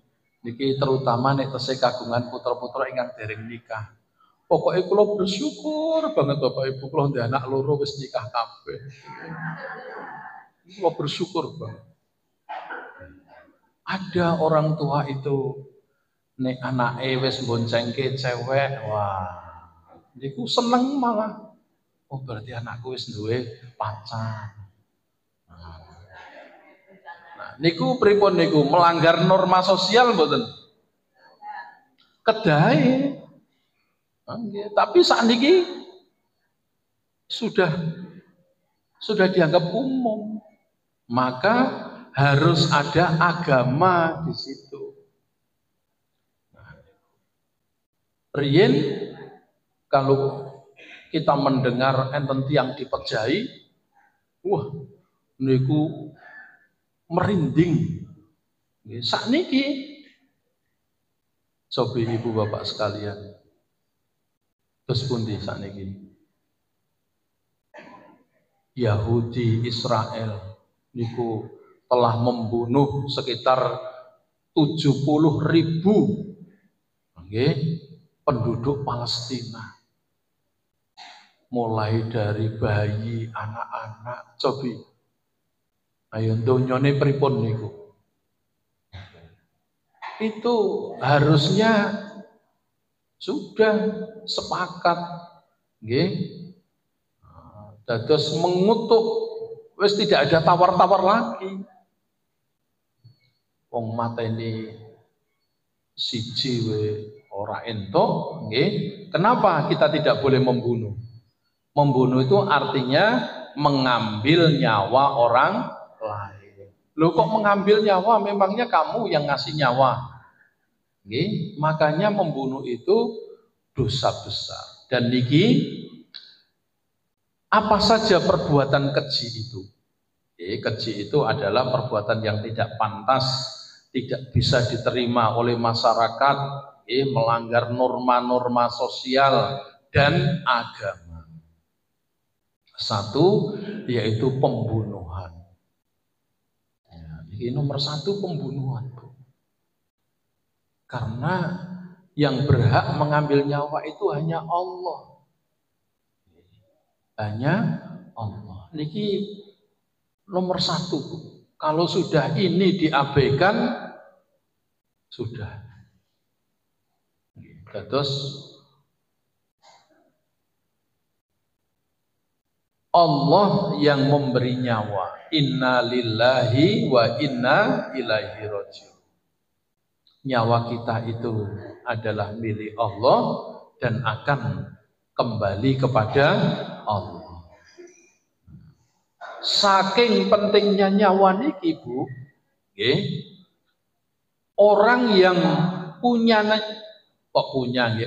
Niki terutama nek tesih kagungan putra-putra ingkang dereng nikah. Pokoknya kula bersyukur banget Bapak Ibu kula ndek anak loro wis nikah kabeh. Kula bersyukur banget. Ada orang tua itu nek anake wis boncengke cewek, wah, niku seneng malah. Oh berarti anakku wis duwe pacar. Nah, niku pripun niku melanggar norma sosial mboten? Kedahe. Tapi saat ini sudah dianggap umum. Maka harus ada agama di situ. Rien kalau kita mendengar enten tiang dipejahi, wah niku merinding. Sakniki coba ibu bapak sekalian, terus pundi sakniki Yahudi Israel niku telah membunuh sekitar 70.000 penduduk Palestina, mulai dari bayi, anak-anak. Cobi ayo donyone pripun niku. Itu harusnya sudah sepakat nggih. Dados mengutuk, wis tidak ada tawar-tawar lagi. Wong mateni siji we ora entuk nggih. Kenapa kita tidak boleh membunuh? Membunuh itu artinya mengambil nyawa orang lain. Loh kok mengambil nyawa? Memangnya kamu yang ngasih nyawa? Nggih, makanya membunuh itu dosa besar. Dan niki apa saja perbuatan keji itu? Keji itu adalah perbuatan yang tidak pantas, tidak bisa diterima oleh masyarakat, melanggar norma-norma sosial dan agama. Satu, yaitu pembunuhan. Ini nomor satu, pembunuhan. Karena yang berhak mengambil nyawa itu hanya Allah. Hanya Allah. Niki nomor satu. Kalau sudah ini diabaikan, sudah. Terus Allah yang memberi nyawa. Inna lillahi wa inna ilaihi raji'un. Nyawa kita itu adalah milik Allah dan akan kembali kepada Allah. Saking pentingnya nyawa niki Bu, orang yang punya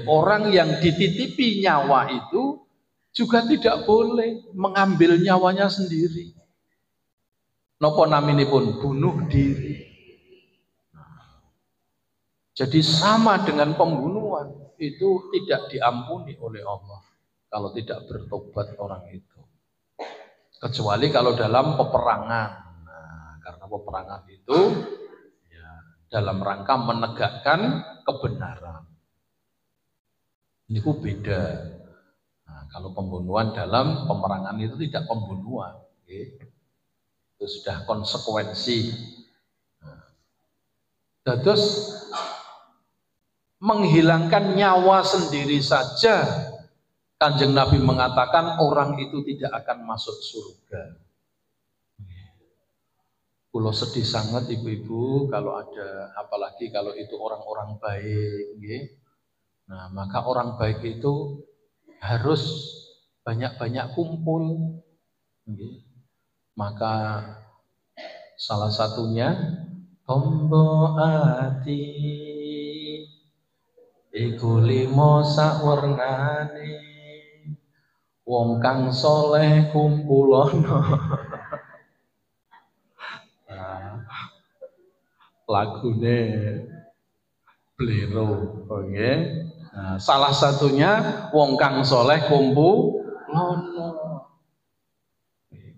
orang yang dititipi nyawa itu juga tidak boleh mengambil nyawanya sendiri. Napa naminipun bunuh diri. Jadi sama dengan pembunuhan, itu tidak diampuni oleh Allah kalau tidak bertobat orang itu. Kecuali kalau dalam peperangan. Nah, karena peperangan itu ya, dalam rangka menegakkan kebenaran. Ini beda. Nah, kalau pembunuhan dalam peperangan itu tidak pembunuhan. Itu sudah konsekuensi. Nah, terus menghilangkan nyawa sendiri saja, Kanjeng Nabi mengatakan orang itu tidak akan masuk surga. Kulo sedih sangat ibu-ibu kalau ada, apalagi kalau itu orang-orang baik. Nah, maka orang baik itu harus banyak-banyak kumpul. Maka salah satunya tombo ati iku limo sakwernane wong kang soleh kumpulono. Lagune Blero, Nah, salah satunya wong kang soleh kumpulono.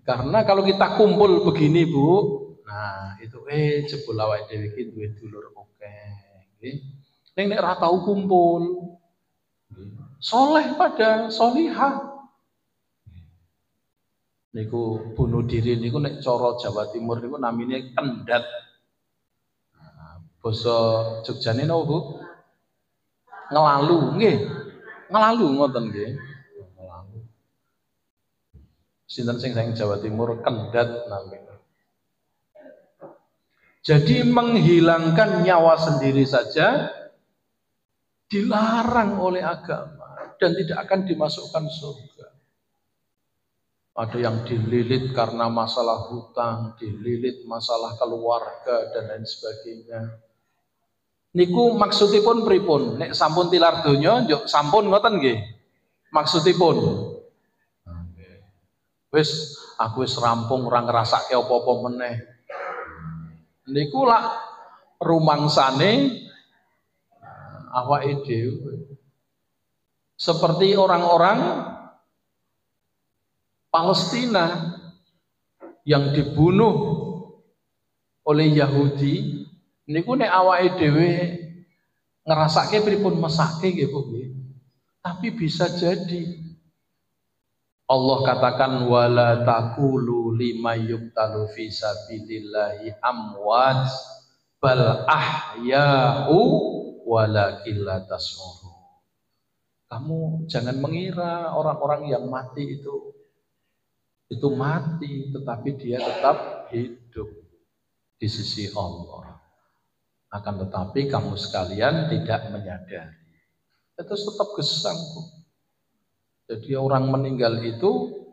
Karena kalau kita kumpul begini Bu, nah itu jebul awake dhewe iki duwe dulur akeh. Ning nek ora tau kumpul, soleh pada solihah. Niku bunuh diri niku nek cara Jawa Timur niku namine kendat. Basa Jogjane napa, Bu? Ngelalu, nggih. Ngelalu ngoten nggih. Ngelalu. Sinten sing saking Jawa Timur kendat namanya. Jadi menghilangkan nyawa sendiri saja dilarang oleh agama dan tidak akan dimasukkan surga. Ada yang dililit karena masalah hutang, dililit masalah keluarga dan lain sebagainya. Niku maksudipun pripun? Nek sampun tilar donya, yo sampun ngoten nggih. Maksudipun. Wis aku wis rampung ora ngrasake apa-apa meneh. Niku lak rumangsane awake dhewe. Seperti orang-orang Palestina yang dibunuh oleh Yahudi, niku nek awake dhewe ngrasake pripun mesake nggih Bu nggih. Tapi bisa jadi Allah katakan wala taqulu lima yuqtalu fi sabilillahi amwat bal ahya'u walakin la tash'urun. Kamu jangan mengira orang-orang yang mati itu mati, tetapi dia tetap hidup di sisi Allah. Akan tetapi kamu sekalian tidak menyadari. Itu tetap gesang, Bu. Jadi orang meninggal itu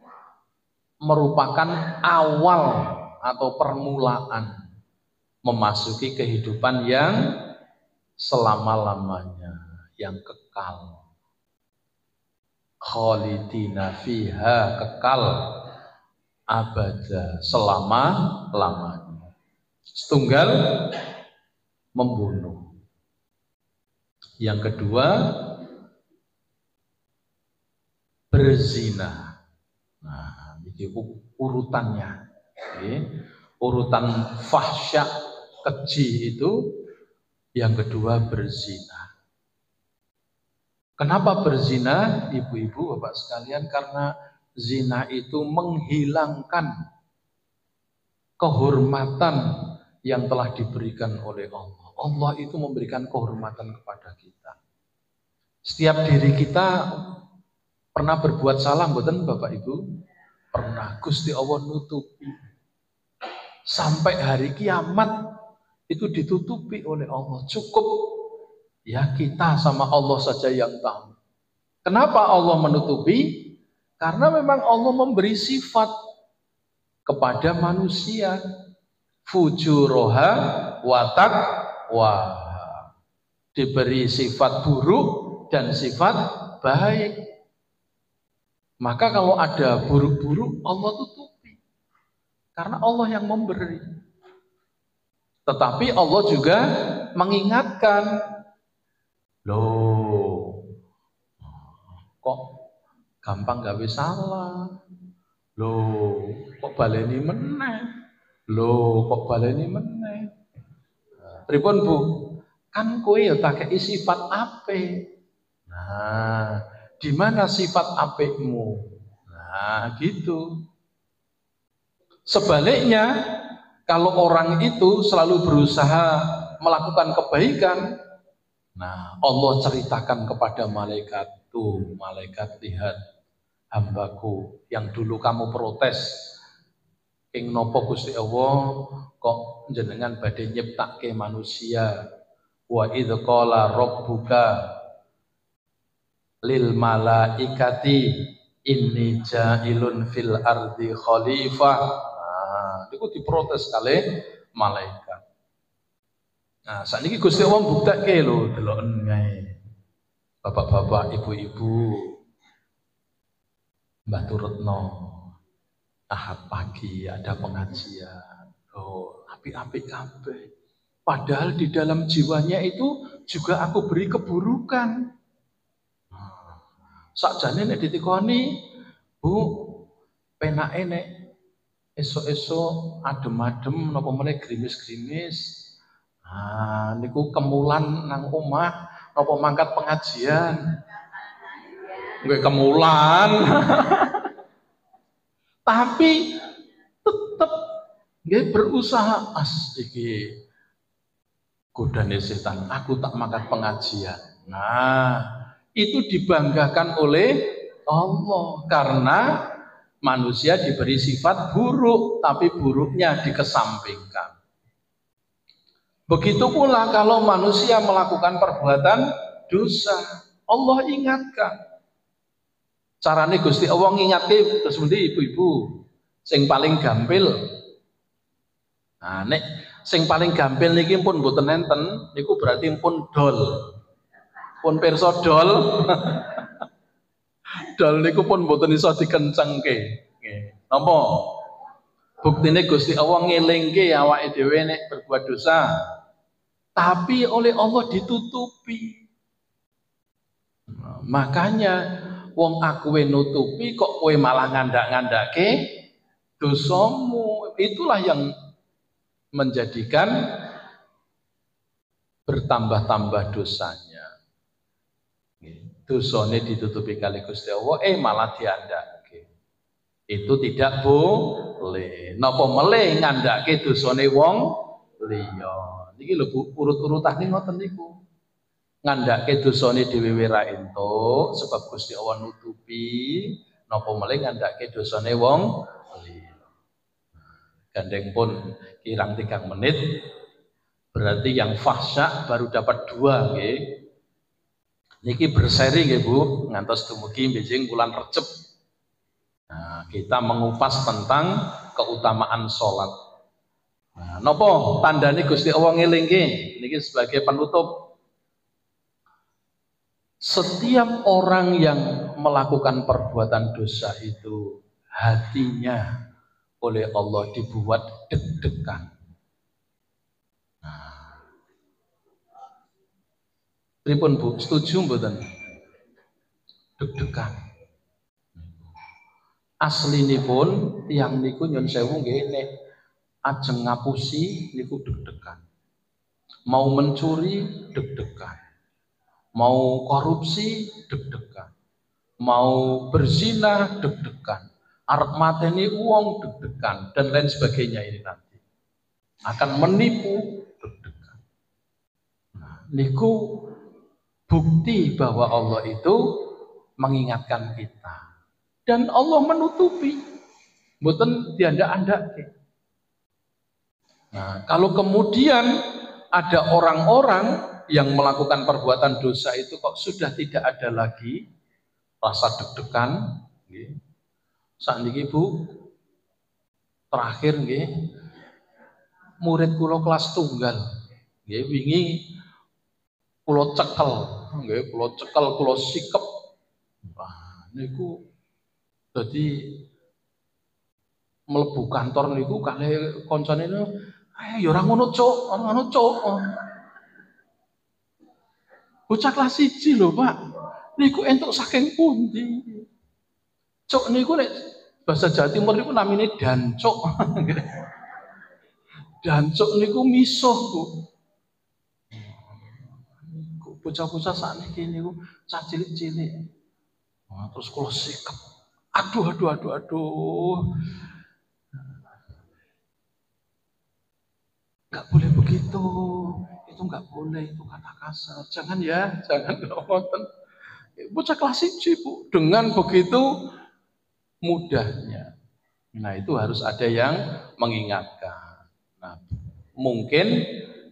merupakan awal atau permulaan memasuki kehidupan yang selama-lamanya, yang kekal. Khalidina fiha, kekal abada, selama-lamanya. Setunggal membunuh. Yang kedua berzina. Nah, ini urutannya. Urutan fahsya, keji itu yang kedua berzina. Kenapa berzina, ibu-ibu, bapak sekalian? Karena zina itu menghilangkan kehormatan yang telah diberikan oleh Allah. Allah itu memberikan kehormatan kepada kita. Setiap diri kita pernah berbuat salah, mboten Bapak Ibu? Pernah. Gusti Allah nutupi. Sampai hari kiamat itu ditutupi oleh Allah. Cukup ya kita sama Allah saja yang tahu. Kenapa Allah menutupi? Karena memang Allah memberi sifat kepada manusia. Fujuroha watak wah. Diberi sifat buruk dan sifat baik. Maka kalau ada buruk-buruk, Allah tutupi. Karena Allah yang memberi. Tetapi Allah juga mengingatkan, loh, kok gampang gawe salah? Loh, kok baleni meneh? Loh, kok baleni meneh? Pripun Bu? Kan kowe ya tak kei sifat apik. Nah, di mana sifat apikmu? Nah, gitu. Sebaliknya, kalau orang itu selalu berusaha melakukan kebaikan, nah Allah ceritakan kepada malaikat, tuh malaikat lihat hambaku yang dulu kamu protes, ing nopo Gusti Allah kok jenengan badhe nyiptake manusia, wa idz qala rabbuka lil malaikati inni ja'ilun fil ardi khalifah. Nah, itu diprotes kali malaikat. Nah, sakniki Gusti Allah mbuktake lho, deloken kae. Bapak-bapak, ibu-ibu, Mbah Turutno, Ahad pagi ada pengajian. Oh, apik-apik kabeh. Padahal di dalam jiwanya itu juga aku beri keburukan. Sakjane nek ditikoni, Bu, penake nek esuk-esuk adem-adem napa meneh grimis-grimis. Nah, niku kemulan nang omah napa mangkat pengajian. Nggih kemulan. Tapi tetap nggih berusaha iki Godane setan, aku tak makan pengajian. Nah, itu dibanggakan oleh Allah karena manusia diberi sifat buruk, tapi buruknya dikesampingkan. Begitu pula kalau manusia melakukan perbuatan dosa, Allah ingatkan. Carane Gusti Allah ngingatke terus pundi ibu-ibu sing paling gampil. Nah, nek sing paling gampil niki pun mboten enten, niku berarti pun dol. Pun pirsa dol. Dol niku pun mboten iso dikencengke. Nggih. Napa? Buktine Gusti Allah ngelingke awake dhewe nek berbuat dosa. Tapi oleh Allah ditutupi. Nah, makanya wong aku nutupi kok kowe malah ngandak-ngandake dosamu. Itulah yang menjadikan bertambah-tambah dosanya. Dosane ditutupi kali Gusti Allah, malah diandake. Itu tidak boleh. Napa meleh ngandake dosane wong liya. Niki lho Bu, urut-urutane ngoten niku. Ngandake dosane dhewe ora entuk sebab Gusti Allah nutupi, napa meleh ngandake dosane wong liya. Gandeng pun kirang 3 menit. Berarti yang fahsya baru dapat 2 nggih. Niki berseri nggih Bu, ngantos dumugi benjing bulan Recep. Nah, kita mengupas tentang keutamaan sholat. Nah, nopo tandane Gusti Allah ngelingke niki sebagai penutup. Setiap orang yang melakukan perbuatan dosa itu hatinya oleh Allah dibuat deg-degan. Pripun Bu, setuju mboten? Deg-degan. Aslinipun tiyang niku nyun sewu nggih nek ajeng ngapusi niku deg-degan. Mau mencuri deg-degan. Mau korupsi deg-degan. Mau berzina deg-degan. Arep mateni uang deg-degan dan lain sebagainya ini nanti. Akan menipu deg-degan. Nah, niku bukti bahwa Allah itu mengingatkan kita dan Allah menutupi mboten diandak-andake. Nah, kalau kemudian ada orang-orang yang melakukan perbuatan dosa itu kok sudah tidak ada lagi rasa deg-degan nggih. Sakniki Bu, terakhir nggih murid kula kelas tunggal nggih wingi kula cekel, nggih, kula sikep. Wah, niku dadi mlebu kantor niku kalih kancane niku, ya ora ngono, Cuk, ora ngono, Cuk. Bocah kelas 1 lho, Pak. Niku entuk saking pundi? Cuk niku nek bahasa Jawa Timur niku namine dancuk. Dancuk niku misuh, Bu. Bocah-bocah sakniki niku cah cilik-cilik. Nah, terus kula sikep. Aduh. Enggak boleh begitu. Itu enggak boleh, itu kata kasar. Jangan ya, jangan ngoten. Bocah kelas 1, Bu, dengan begitu mudahnya. Nah, itu harus ada yang mengingatkan. Nah, mungkin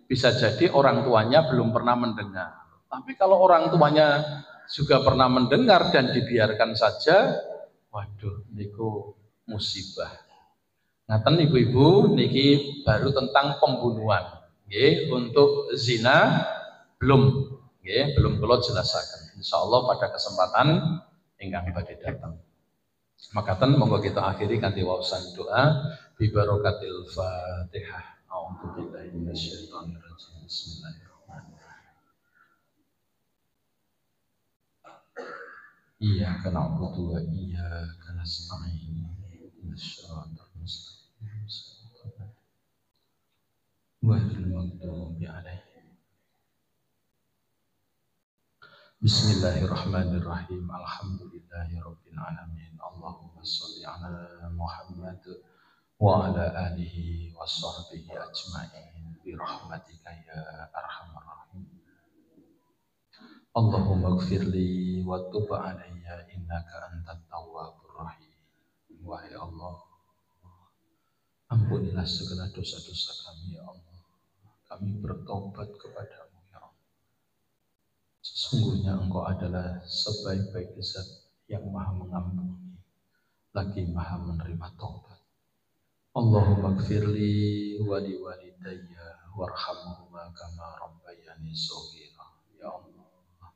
bisa jadi orang tuanya belum pernah mendengar. Tapi kalau orang tuanya juga pernah mendengar dan dibiarkan saja, waduh, niku musibah. Ngaten ibu-ibu, niki baru tentang pembunuhan. Nggih, untuk zina belum, nggih, belum kula jelasaken. Insyaallah pada kesempatan ingkang badhe datang. Makaten monggo kita akhiri kanthi waosan doa bi barakatil Fatihah. A'udzubillahi minasyaitonir rajim. Bismillahirrahmanirrahim. Iyyaka na'budu wa iyyaka nasta'in. Ihdinas siratal mustaqim. Ghairil maghdubi 'alaihim. Bismillahirrahmanirrahim. Alhamdulillahirabbil alamin. Allahumma shalli ala Muhammad wa ala alihi wa sahbihi ajma'in bi rahmatika ya arhamar rahim. Allahumma ighfirli wa tub alayya innaka antat tawwabur rahim. Wahai Allah, ampunilah segala dosa-dosa kami ya Allah. Kami bertobat kepadamu ya Allah. Sesungguhnya Engkau adalah sebaik-baik zat yang maha mengampuni, lagi maha menerima taubat. Allahumma gfirli wa liwalidayya warhamhuma kama rabbayani shaghira. Ya Allah,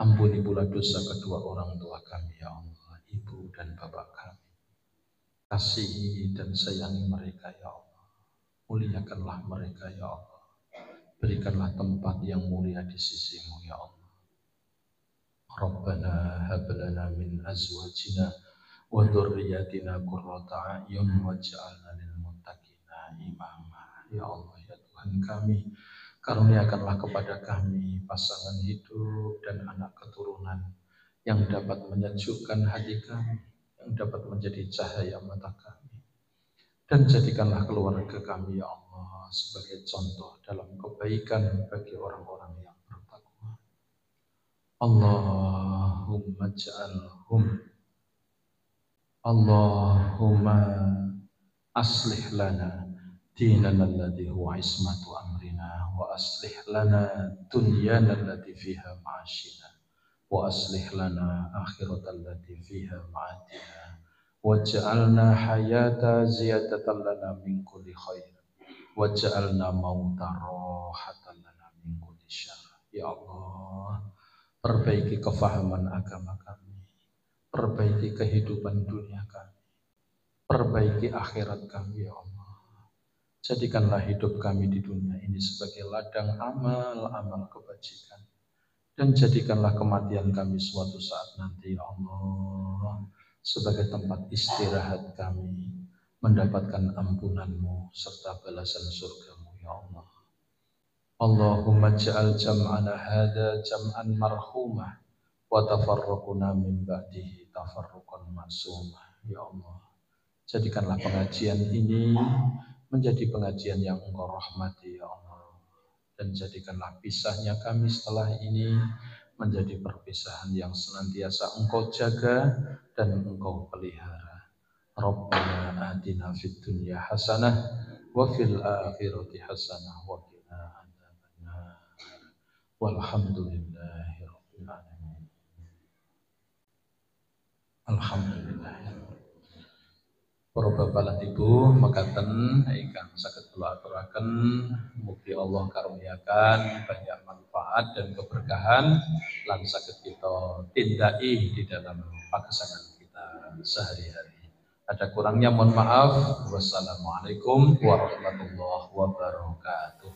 ampuni pula dosa kedua orang tua kami ya Allah, ibu dan bapak kami. Kasihi dan sayangi mereka ya Allah. Muliakanlah mereka ya Allah. Berikanlah tempat yang mulia di sisimu ya Allah. Rabbana hab lana min azwajina wa dzurriyyatina qurrata a'yun waj'alna lil muttaqina imama. Ya Allah ya Tuhan kami, karuniakanlah kepada kami pasangan hidup dan anak keturunan yang dapat menyejukkan hati kami, yang dapat menjadi cahaya mata kami. Dan jadikanlah keluarga kami ya Allah sebagai contoh dalam kebaikan bagi orang-orang yang bertakwa. Allahumma aslih lana dinana alladhi huwa ismatu amrina wa aslih lana dunyana allati fiha ma'ashina wa aslih lana akhirata allati fiha ma'adina waj'alna hayata ziyadatan lana min kulli khair waj'alna mauta rahatan lana min kulli syarr. Ya Allah, perbaiki kefahaman agama kami, perbaiki kehidupan dunia kami, perbaiki akhirat kami ya Allah. Jadikanlah hidup kami di dunia ini sebagai ladang amal-amal kebajikan, dan jadikanlah kematian kami suatu saat nanti ya Allah sebagai tempat istirahat kami, mendapatkan ampunan-Mu serta balasan surga-Mu ya Allah. Allahumma ja'al jam'ana hadha jam'an marhumah wa tafarruquna min ba'dihi tafarruqan ma'sumah. Ya Allah, jadikanlah pengajian ini menjadi pengajian yang Engkau rahmati ya Allah, dan jadikanlah pisahnya kami setelah ini menjadi perpisahan yang senantiasa Engkau jaga dan Engkau pelihara. Rabbana atina fid dunya hasanah wa fil akhirati hasanah wa qina adzabannar. Walhamdulillahi rabbil alamin. Alhamdulillah. Para bapak lan ibu mekaten ingkang saged kula aturaken, mugi Allah karuniakan banyak manfaat dan keberkahan lan saged kita tindaki di dalam pagesangan kita sehari-hari. Ada kurangnya mohon maaf. Wassalamualaikum warahmatullahi wabarakatuh.